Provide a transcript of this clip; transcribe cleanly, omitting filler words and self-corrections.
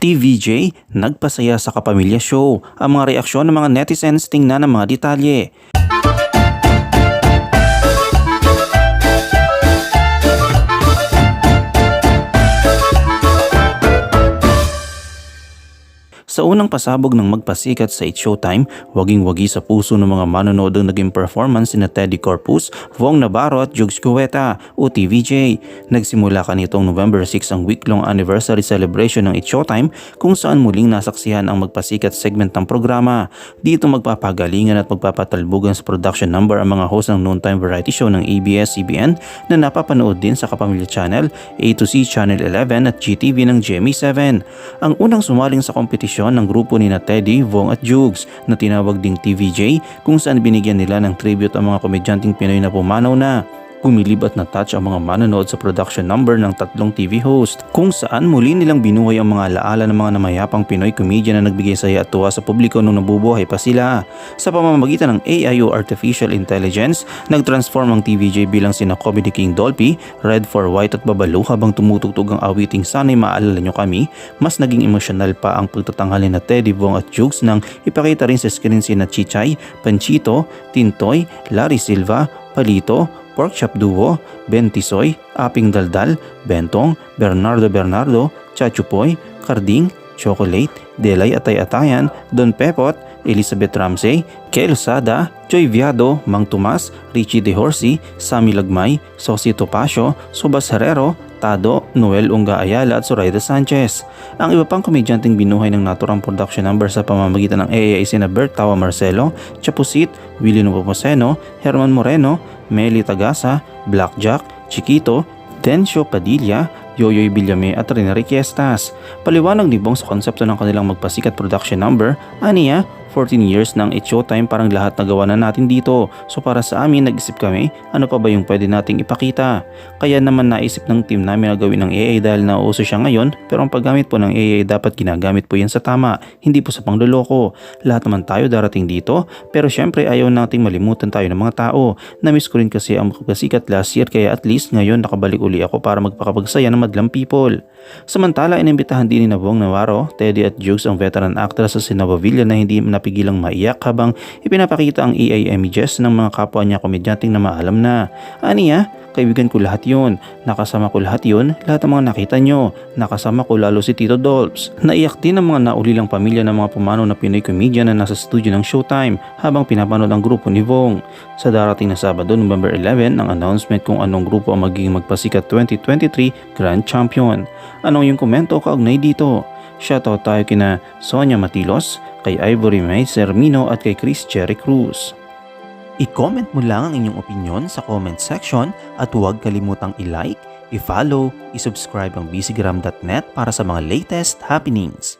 TVJ, nagpasaya sa Kapamilya Show. Ang mga reaksyon ng mga netizens, tingnan ang mga detalye. Sa unang pasabog ng magpasikat sa It's Showtime, waging-wagi sa puso ng mga manonood ang naging performance ni Teddy Corpus, Vong Navarro at Jugs Cueta o TVJ. Nagsimula kanitong November 6 ang week-long anniversary celebration ng It's Showtime kung saan muling nasaksihan ang magpasikat segment ng programa. Dito magpapagalingan at magpapatalbugan sa production number ang mga host ng noontime variety show ng ABS-CBN na napapanood din sa Kapamilya Channel, A2C Channel 11 at GTV ng GMA7. Ang unang sumaling sa kompetisyon ng grupo ni Teddy, Vong at Jugs na tinawag ding TVJ kung saan binigyan nila ng tribute ang mga komedyanteng Pinoy na pumanaw na. Pumilib at na-touch ang mga manonood sa production number ng tatlong TV host kung saan muli nilang binuhay ang mga alaala ng mga namayapang Pinoy comedian na nagbigay saya at tuwa sa publiko nung nabubuhay pa sila. Sa pamamagitan ng AI o Artificial Intelligence, nag-transform ang TVJ bilang sina Comedy King Dolphy, Red for White at Babalu habang tumutugtog ang awiting Sana'y Maalala Nyo Kami. Mas naging emosyonal pa ang pagtatanghali na Teddy, Vong at Jugs nang ipakita rin sa screen sina Chichay, Panchito, Tintoy, Larry Silva, Palito, Porkchop Duo, Ben Tisoy, Aping Daldal, Bentong, Bernardo, Chachupoy, Carding, Chocolate, Delay Atay-Atayan, Don Pepot, Elizabeth Ramsey, Kel Sada, Joy Viado, Mang Tomas, Richie De Horsey, Sammy Lagmay, Sosie Topacio, Subas Herrero, Tado, Noel Unga Ayala at Zoraida Sanchez. Ang iba pang komedyanteng binuhay ng naturang production number sa pamamagitan ng AI ay sina Bert Tawa Marcelo, Chapusit, Willie Novoposeno, Herman Moreno, Meli Tagasa, Blackjack, Chiquito, Dencio Padilla, Yoyoy Villame at Rina Riquiestas. Paliwanag ni Bong sa konsepto ng kanilang magpasikat production number, aniya, 14 years ng It's Showtime, parang lahat nagawa na natin dito. So para sa amin, nag-isip kami, ano pa ba yung pwede nating ipakita? Kaya naman naisip ng team namin na gawin ng AI dahil nauso siya ngayon, pero ang paggamit po ng AI dapat ginagamit po yan sa tama, hindi po sa pangloloko. Lahat naman tayo darating dito, pero syempre ayaw nating malimutan tayo ng mga tao. Namiss ko rin kasi ang magpasikat last year, kaya at least ngayon nakabalik uli ako para magpakapagsaya ng madlang people. Samantala, inimbitahan din ni Vong Navarro, Teddy at Jugs ang veteran actress sa Sinabavilla na hindi napigilang maiyak habang ipinapakita ang AI images ng mga kapwa niya komedyanteng na maalam na. Aniya, kaibigan ko lahat yun, nakasama ko lahat yun, lahat ng mga nakita nyo, nakasama ko lalo si Tito Dolps. Naiyak din ang mga naulilang pamilya ng mga pumanaw na Pinoy comedian na nasa studio ng Showtime habang pinapanood ang grupo ni Vong. Sa darating na Sabado, November 11, ang announcement kung anong grupo ang magiging magpasikat 2023 Grand Champion. Anong yung komento kaugnay dito? Shoutout tayo kina Sonia Matilos, kay Ivory May Sermino at kay Chris Cherry Cruz. I-comment mo lang ang inyong opinion sa comment section at huwag kalimutang i-like, i-follow, i-subscribe ang bcgram.net para sa mga latest happenings.